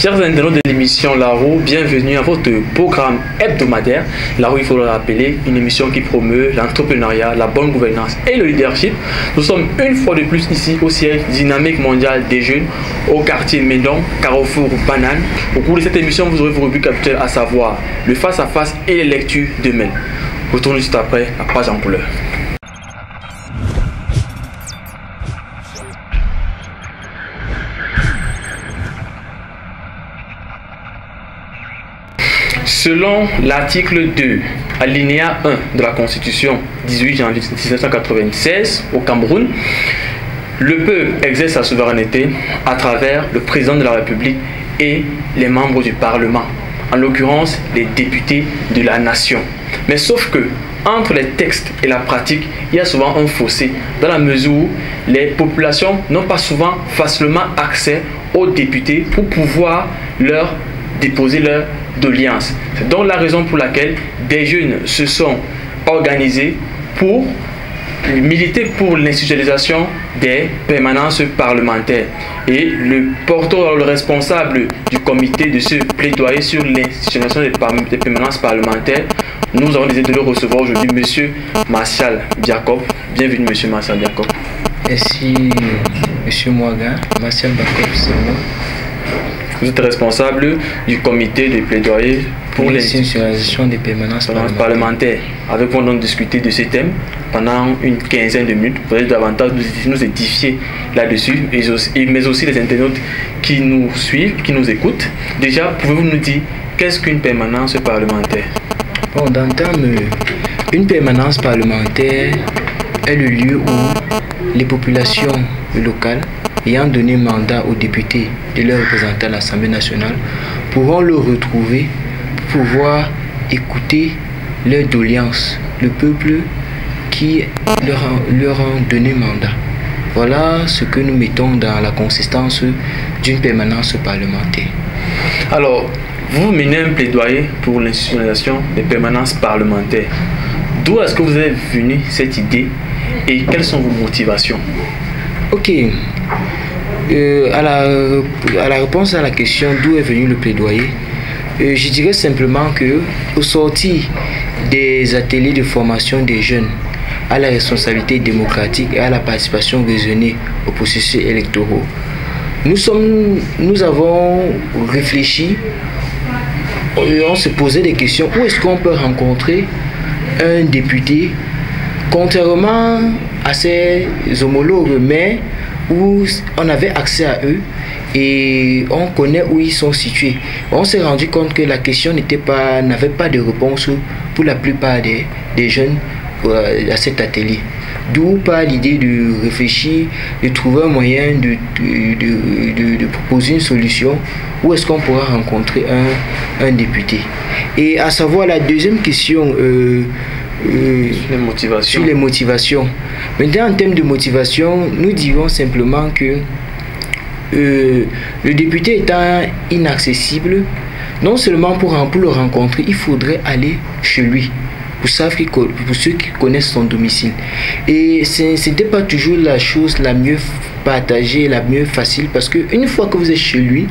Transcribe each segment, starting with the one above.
Chers internautes de l'émission La Roue, bienvenue à votre programme hebdomadaire. La Roue, il faut le rappeler, une émission qui promeut l'entrepreneuriat, la bonne gouvernance et le leadership. Nous sommes une fois de plus ici au siège dynamique mondial des jeunes, au quartier Médon, Carrefour Banane. Au cours de cette émission, vous aurez vos rubriques habituelles, à savoir le face-à-face et les lectures de mail. Retournez juste après la page en couleur. Selon l'article 2, alinéa 1 de la Constitution 18 janvier 1996 au Cameroun, le peuple exerce sa souveraineté à travers le président de la République et les membres du Parlement, en l'occurrence les députés de la nation. Mais sauf que, entre les textes et la pratique, il y a souvent un fossé, dans la mesure où les populations n'ont pas souvent facilement accès aux députés pour pouvoir leur déposer leur doléance. C'est donc la raison pour laquelle des jeunes se sont organisés pour militer pour l'institutionnalisation des permanences parlementaires. Et le porteur, le responsable du comité de ce plaidoyer sur l'institutionnalisation des permanences parlementaires, nous avons décidé de le recevoir aujourd'hui, M. Martial Biacob. Bienvenue, M. Martial Biacob. Merci, M. Mouaga. Martial Biacob, c'est moi. Vous êtes responsable du comité de plaidoyer pour l'institutionnalisation des permanences parlementaires. Avec vous, on a discuté de ces thèmes pendant une quinzaine de minutes. Vous allez davantage nous édifier là-dessus, mais aussi les internautes qui nous suivent, qui nous écoutent. Déjà, pouvez-vous nous dire qu'est-ce qu'une permanence parlementaire? Bon, d'entame, une permanence parlementaire est le lieu où les populations locales ayant donné mandat aux députés de leur représenter à l'Assemblée nationale pourront le retrouver pour pouvoir écouter leurs doléances, le peuple qui leur a donné mandat. Voilà ce que nous mettons dans la consistance d'une permanence parlementaire. Alors, vous menez un plaidoyer pour l'institutionnalisation des permanences parlementaires. D'où est-ce que vous avez venu cette idée et quelles sont vos motivations? Ok. À la réponse à la question d'où est venu le plaidoyer, je dirais simplement que au sortir des ateliers de formation des jeunes à la responsabilité démocratique et à la participation raisonnée aux processus électoraux, nous avons réfléchi, on se posait des questions. Où est-ce qu'on peut rencontrer un député contrairement à ses homologues, mais où on avait accès à eux et on connaît où ils sont situés. On s'est rendu compte que la question n'avait pas de réponse pour la plupart des jeunes à cet atelier. D'où par l'idée de réfléchir, de trouver un moyen de proposer une solution où est-ce qu'on pourra rencontrer un député. Et à savoir la deuxième question, sur les motivations. Maintenant, en termes de motivation, nous dirons simplement que le député étant inaccessible, non seulement pour le rencontrer, il faudrait aller chez lui pour ceux qui connaissent son domicile. Et ce n'était pas toujours la chose la mieux partagée, la mieux facile, parce qu'une fois que vous êtes chez lui,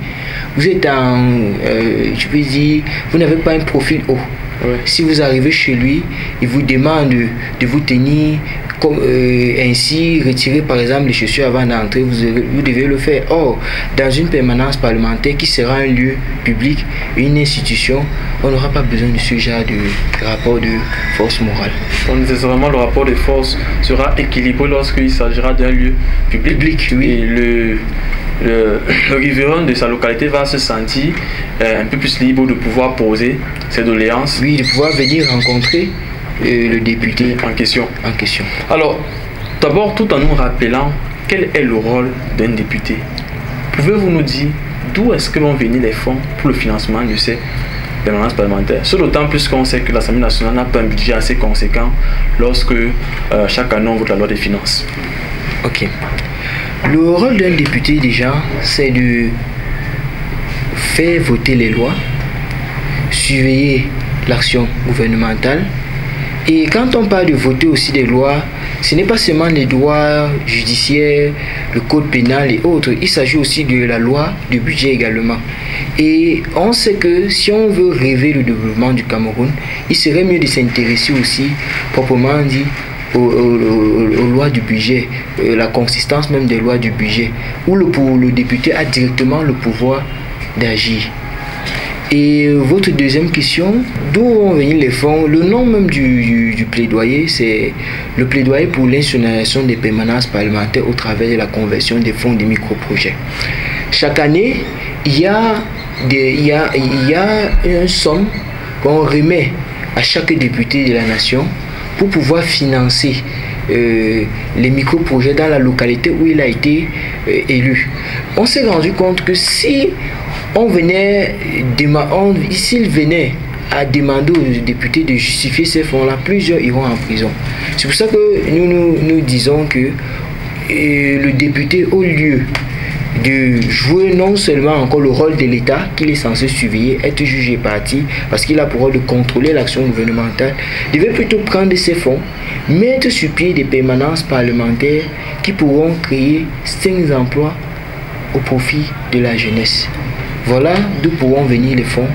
vous êtes je peux dire, vous n'avez pas un profil haut. Ouais. Si vous arrivez chez lui, il vous demande de vous tenir comme ainsi, retirer par exemple les chaussures avant d'entrer, vous devez le faire. Or, dans une permanence parlementaire qui sera un lieu public, une institution, on n'aura pas besoin de ce genre de rapport de force morale. Donc nécessairement le rapport de force sera équilibré lorsqu'il s'agira d'un lieu public. Oui. Et le riverain de sa localité va se sentir un peu plus libre de pouvoir poser ses doléances. Oui, de pouvoir venir rencontrer le député en question. Alors, d'abord, tout en nous rappelant quel est le rôle d'un député, pouvez-vous nous dire d'où est-ce que vont venir les fonds pour le financement de ces permanences parlementaires? Ce d'autant plus qu'on sait que l'Assemblée nationale n'a pas un budget assez conséquent lorsque chaque année on vote la loi des finances. Ok. Le rôle d'un député déjà, c'est de faire voter les lois, surveiller l'action gouvernementale Et quand on parle de voter aussi des lois, ce n'est pas seulement les lois judiciaires, le code pénal et autres, il s'agit aussi de la loi du budget également. Et on sait que si on veut rêver le développement du Cameroun, il serait mieux de s'intéresser aussi, proprement dit, aux lois du budget, la consistance même des lois du budget, où le député a directement le pouvoir d'agir. Et votre deuxième question, d'où vont venir les fonds? Le nom même du plaidoyer, c'est le plaidoyer pour l'institutionnalisation des permanences parlementaires au travers de la conversion des fonds des micro-projets. Chaque année, il y a une somme qu'on remet à chaque député de la nation pour pouvoir financer les micro-projets dans la localité où il a été élu. On s'est rendu compte que si s'il venait à demander aux députés de justifier ces fonds-là, plusieurs iront en prison. C'est pour ça que nous disons que le député, au lieu de jouer non seulement encore le rôle de l'État qu'il est censé surveiller, être jugé parti, parce qu'il a pour rôle de contrôler l'action gouvernementale, devait plutôt prendre ces fonds, mettre sur pied des permanences parlementaires qui pourront créer 5 emplois au profit de la jeunesse. Voilà d'où pourront venir les fonds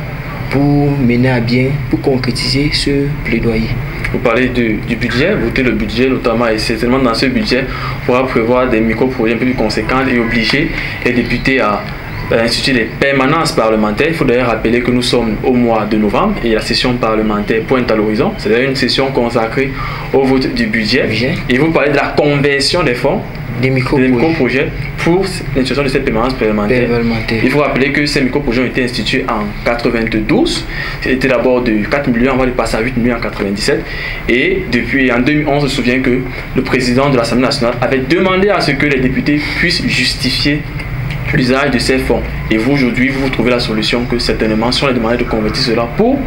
pour mener à bien, pour concrétiser ce plaidoyer. Vous parlez du budget, voter le budget notamment, et certainement dans ce budget, on pourra prévoir des micro-projets un peu plus conséquents et obliger les députés à instituer des permanences parlementaires. Il faut d'ailleurs rappeler que nous sommes au mois de novembre et la session parlementaire pointe à l'horizon. C'est d'ailleurs une session consacrée au vote du budget. Et vous parlez de la conversion des fonds des micro-projets pour l'institution de cette permanence parlementaire. Il faut rappeler que ces micro-projets ont été institués en 92. C'était d'abord de 4 millions, on va passer à 8 millions en 97. Et depuis en 2011, on se souvient que le président de l'Assemblée nationale avait demandé à ce que les députés puissent justifier l'usage de ces fonds. Et vous, aujourd'hui, vous trouvez la solution que certainement, si on les demandait de convertir cela pour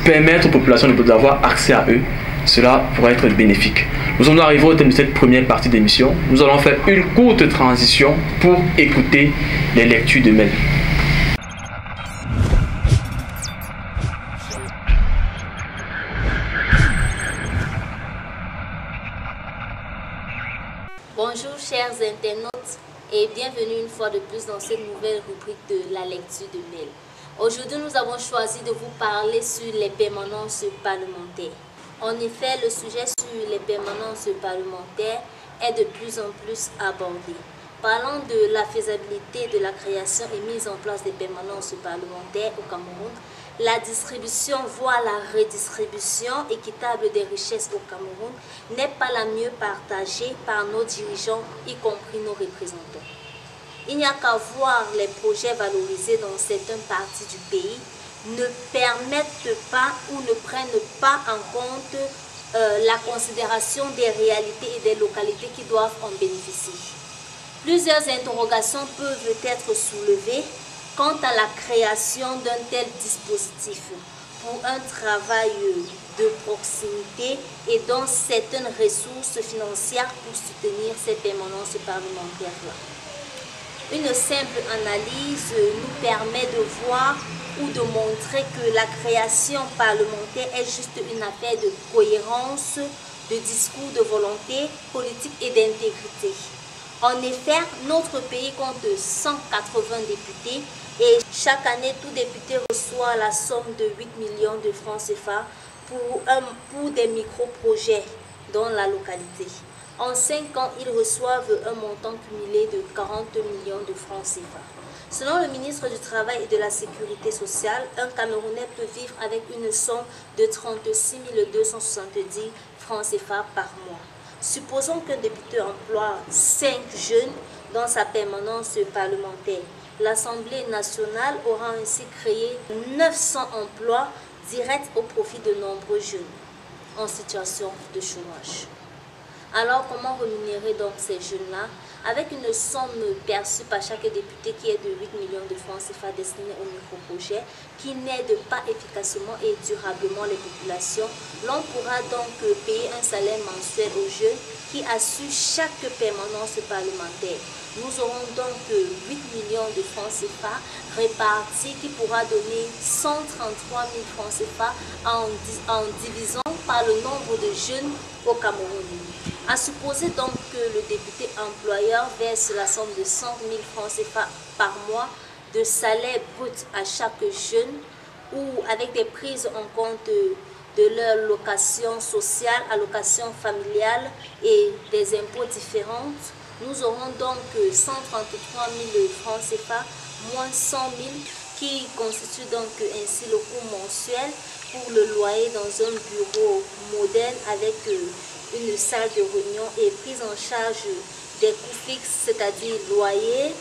permettre aux populations d'avoir accès à eux, cela pourrait être bénéfique. Nous sommes arrivés au terme de cette première partie d'émission. Nous allons faire une courte transition pour écouter les lectures de mail. Bonjour chers internautes et bienvenue une fois de plus dans cette nouvelle rubrique de la lecture de mail. Aujourd'hui, nous avons choisi de vous parler sur les permanences parlementaires. En effet, le sujet sur les permanences parlementaires est de plus en plus abordé. Parlant de la faisabilité de la création et mise en place des permanences parlementaires au Cameroun, la distribution, voire la redistribution équitable des richesses au Cameroun n'est pas la mieux partagée par nos dirigeants, y compris nos représentants. Il n'y a qu'à voir les projets valorisés dans certaines parties du pays ne permettent pas ou ne prennent pas en compte la considération des réalités et des localités qui doivent en bénéficier. Plusieurs interrogations peuvent être soulevées quant à la création d'un tel dispositif pour un travail de proximité et dans certaines ressources financières pour soutenir ces permanences parlementaires-là. Une simple analyse nous permet de voir ou de montrer que la création parlementaire est juste une affaire de cohérence, de discours, de volonté politique et d'intégrité. En effet, notre pays compte 180 députés et chaque année, tout député reçoit la somme de 8 millions de francs CFA pour des micro-projets dans la localité. En 5 ans, ils reçoivent un montant cumulé de 40 millions de francs CFA. Selon le ministre du Travail et de la Sécurité sociale, un Camerounais peut vivre avec une somme de 36 270 francs CFA par mois. Supposons qu'un député emploie 5 jeunes dans sa permanence parlementaire. L'Assemblée nationale aura ainsi créé 900 emplois directs au profit de nombreux jeunes en situation de chômage. Alors, comment rémunérer donc ces jeunes-là? avec une somme perçue par chaque député qui est de 8 millions de francs CFA destinés au microprojet qui n'aide pas efficacement et durablement les populations. L'on pourra donc payer un salaire mensuel aux jeunes qui assurent chaque permanence parlementaire. Nous aurons donc 8 millions de francs CFA répartis qui pourra donner 133 000 francs CFA en divisant par le nombre de jeunes au Cameroun. À supposer donc que le député employeur verse la somme de 100 000 francs CFA par mois de salaire brut à chaque jeune ou avec des prises en compte de leur location sociale, allocation familiale et des impôts différentes, nous aurons donc 133 000 francs CFA moins 100 000 qui constitue donc ainsi le coût mensuel pour le loyer dans un bureau moderne avec une salle de réunion et prise en charge des coûts fixes, c'est-à-dire loyer,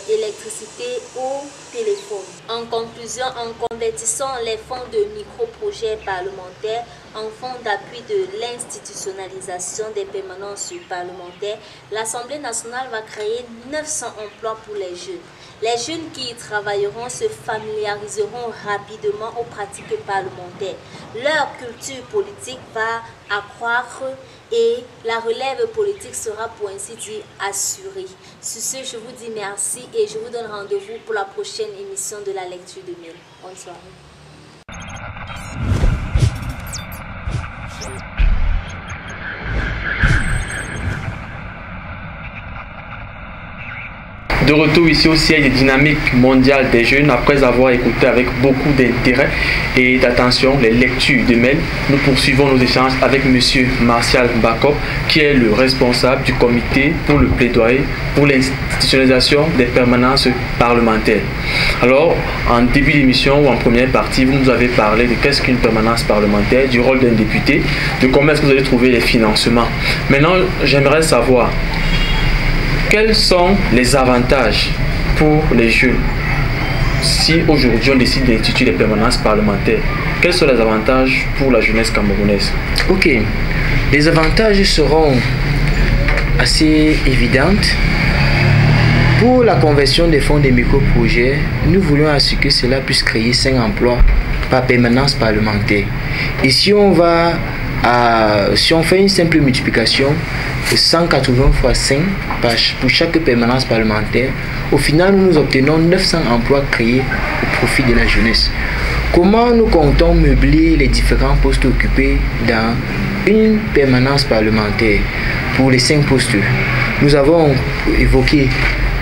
électricité, eau, téléphone. En conclusion, en convertissant les fonds de micro-projets parlementaires en fonds d'appui de l'institutionnalisation des permanences parlementaires, l'Assemblée nationale va créer 900 emplois pour les jeunes. Les jeunes qui y travailleront se familiariseront rapidement aux pratiques parlementaires. Leur culture politique va accroître et la relève politique sera pour ainsi dire assurée. Sur ce, je vous dis merci et je vous donne rendez-vous pour la prochaine émission de la lecture de mail. Bonne soirée. De retour ici au siège des dynamiques mondiales des jeunes, après avoir écouté avec beaucoup d'intérêt et d'attention les lectures de mail, nous poursuivons nos échanges avec M. Martial Bakop, qui est le responsable du comité pour le plaidoyer pour l'institutionnalisation des permanences parlementaires. Alors, en début d'émission ou en première partie, vous nous avez parlé de qu'est-ce qu'une permanence parlementaire, du rôle d'un député, de comment est-ce que vous allez trouver les financements. Maintenant, j'aimerais savoir quels sont les avantages pour les jeunes si aujourd'hui on décide d'instituer des permanences parlementaires? Quels sont les avantages pour la jeunesse camerounaise? Ok, les avantages seront assez évidents. Pour la conversion des fonds des micro-projets, nous voulons assurer que cela puisse créer 5 emplois par permanence parlementaire. Et si on fait une simple multiplication, 180 fois 5 pour chaque permanence parlementaire, au final nous obtenons 900 emplois créés au profit de la jeunesse. Comment nous comptons meubler les différents postes occupés dans une permanence parlementaire? Pour les 5 postes, nous avons évoqué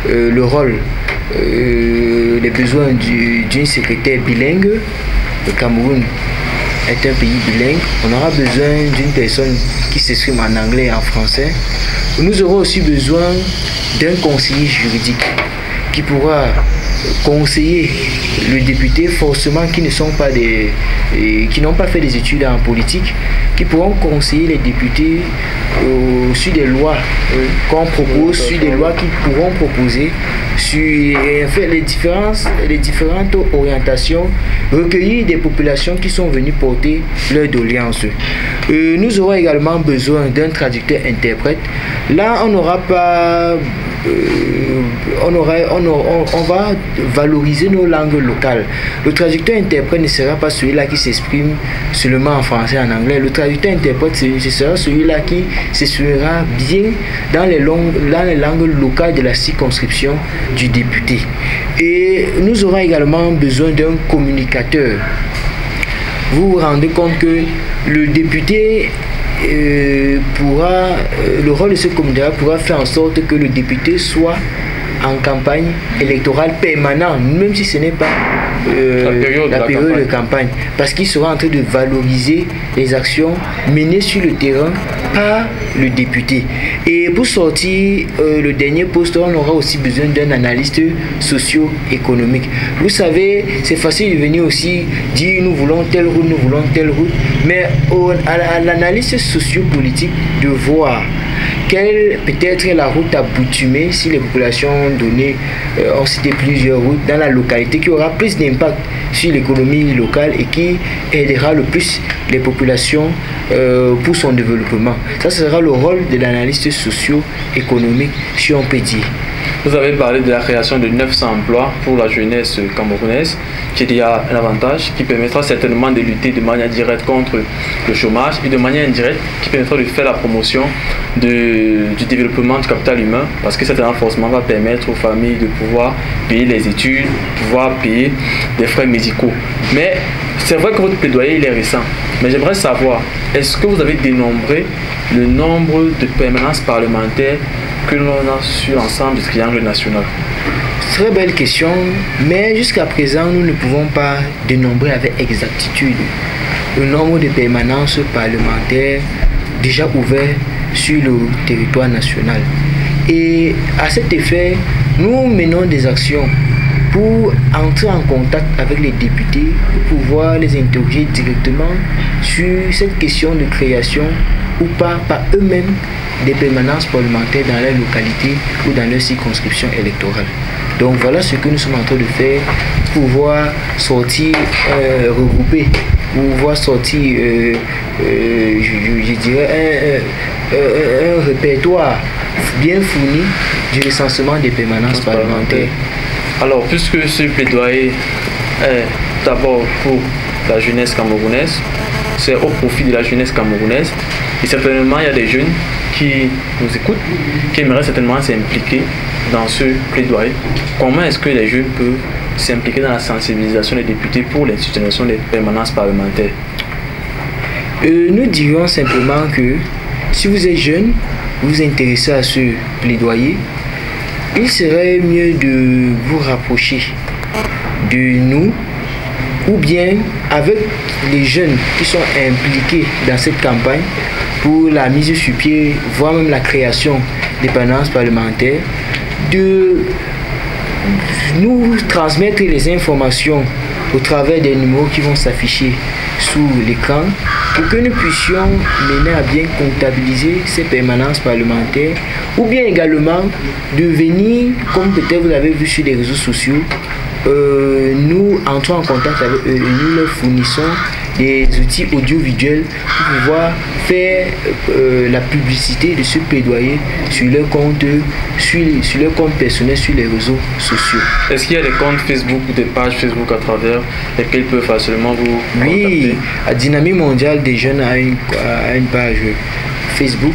le rôle, les besoins d'une secrétaire bilingue. Le Cameroun est un pays bilingue. On aura besoin d'une personne qui s'exprime en anglais et en français. Nous aurons aussi besoin d'un conseiller juridique qui pourra conseiller le député, forcément qui n'ont pas fait des études en politique, qui pourront conseiller les députés sur des lois qu'on propose, sur des lois qu'ils pourront proposer, sur les différentes orientations, recueillir des populations qui sont venues porter leurs doléances. Nous aurons également besoin d'un traducteur-interprète. Là, on n'aura pas... on va valoriser nos langues locales. Le traducteur-interprète ne sera pas celui-là qui s'exprime seulement en français et en anglais. Le traducteur-interprète, ce sera celui-là qui s'exprimera bien dans les langues locales de la circonscription du député. Et nous aurons également besoin d'un communicateur. Vous vous rendez compte que le député le rôle de ce communicateur pourra faire en sorte que le député soit en campagne électorale permanente, même si ce n'est pas la période de campagne, parce qu'il sera en train de valoriser les actions menées sur le terrain par le député. Et pour sortir le dernier poste, on aura aussi besoin d'un analyste socio-économique. Vous savez, c'est facile de venir aussi dire nous voulons telle route, mais à l'analyste socio-politique de voir quelle peut-être la route à boutumer si les populations données ont cité plusieurs routes dans la localité qui aura plus d'impact sur l'économie locale et qui aidera le plus les populations pour son développement. Ça sera le rôle de l'analyste socio-économique, si on peut dire. Vous avez parlé de la création de 900 emplois pour la jeunesse camerounaise, qui est déjà un avantage qui permettra certainement de lutter de manière directe contre le chômage et de manière indirecte qui permettra de faire la promotion du développement du capital humain, parce que cet renforcement va permettre aux familles de pouvoir payer les études, pouvoir payer des frais médicaux. Mais c'est vrai que votre plaidoyer il est récent, mais j'aimerais savoir, est-ce que vous avez dénombré le nombre de permanences parlementaires que l'on a sur l'ensemble du triangle national? Très belle question, mais jusqu'à présent, nous ne pouvons pas dénombrer avec exactitude le nombre de permanences parlementaires déjà ouvertes sur le territoire national. Et à cet effet, nous menons des actions pour entrer en contact avec les députés, pour pouvoir les interroger directement sur cette question de création ou pas par eux-mêmes des permanences parlementaires dans leur localité ou dans leur circonscription électorale. Donc voilà ce que nous sommes en train de faire pour pouvoir sortir, regrouper, pour pouvoir sortir, je dirais, un répertoire bien fourni du recensement des permanences parlementaires. Alors, puisque ce plaidoyer est d'abord pour la jeunesse camerounaise, c'est au profit de la jeunesse camerounaise, et certainement il y a des jeunes qui nous écoutent, qui aimeraient certainement s'impliquer dans ce plaidoyer. Comment est-ce que les jeunes peuvent s'impliquer dans la sensibilisation des députés pour l'institutionnalisation des permanences parlementaires? Nous dirions simplement que si vous êtes jeune, vous vous intéressez à ce plaidoyer, il serait mieux de vous rapprocher de nous ou bien avec les jeunes qui sont impliqués dans cette campagne pour la mise sur pied, voire même la création des permanences parlementaires, de nous transmettre les informations au travers des numéros qui vont s'afficher sous l'écran pour que nous puissions mener à bien comptabiliser ces permanences parlementaires ou bien également de venir, comme peut-être vous l'avez vu sur les réseaux sociaux, nous entrons en contact avec eux et nous leur fournissons des outils audiovisuels pour pouvoir faire la publicité de ce plaidoyer sur leur compte, sur leur compte personnel sur les réseaux sociaux. Est-ce qu'il y a des comptes Facebook ou des pages Facebook à travers lesquelles peuvent facilement vous contacter? Oui, à Dynamique Mondiale des Jeunes a une page Facebook.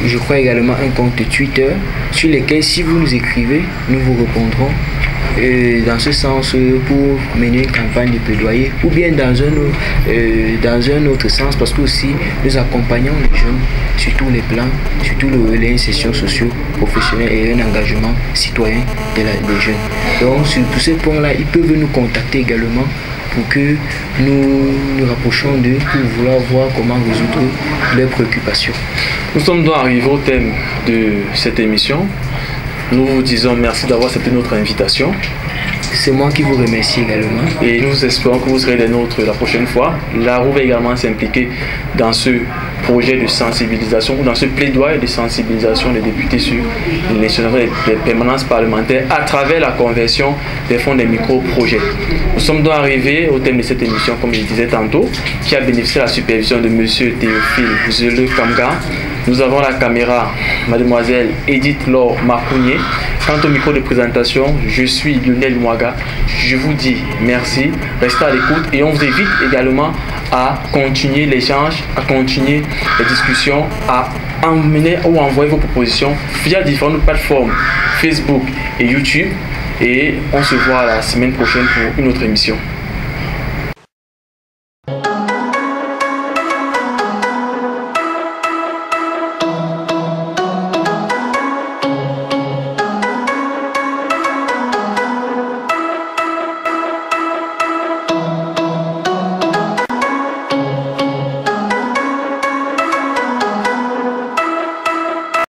Je crois également un compte Twitter sur lesquels si vous nous écrivez, nous vous répondrons. Dans ce sens pour mener une campagne de plaidoyer ou bien dans un autre sens parce que aussi nous accompagnons les jeunes sur tous les plans, surtout l'insertion socio-professionnelle et un engagement citoyen des jeunes. Donc sur tous ces points-là, ils peuvent nous contacter également pour que nous nous rapprochions d'eux pour vouloir voir comment résoudre leurs préoccupations. Nous sommes donc arrivés au thème de cette émission. Nous vous disons merci d'avoir accepté notre invitation. C'est moi qui vous remercie également. Et nous espérons que vous serez les nôtres la prochaine fois. La roue va également s'impliquer dans ce projet de sensibilisation ou dans ce plaidoyer de sensibilisation des députés sur l'institutionnalisation des permanences parlementaires à travers la conversion des fonds des micro-projets. Nous sommes donc arrivés au thème de cette émission, comme je disais tantôt, qui a bénéficié de la supervision de M. Théophile Zele Kamga. Nous avons la caméra, mademoiselle Edith Laure Marcounier. Quant au micro de présentation, je suis Lionel Mouaga. Je vous dis merci, restez à l'écoute et on vous invite également à continuer l'échange, à continuer les discussions, à emmener ou envoyer vos propositions via différentes plateformes Facebook et YouTube. Et on se voit la semaine prochaine pour une autre émission.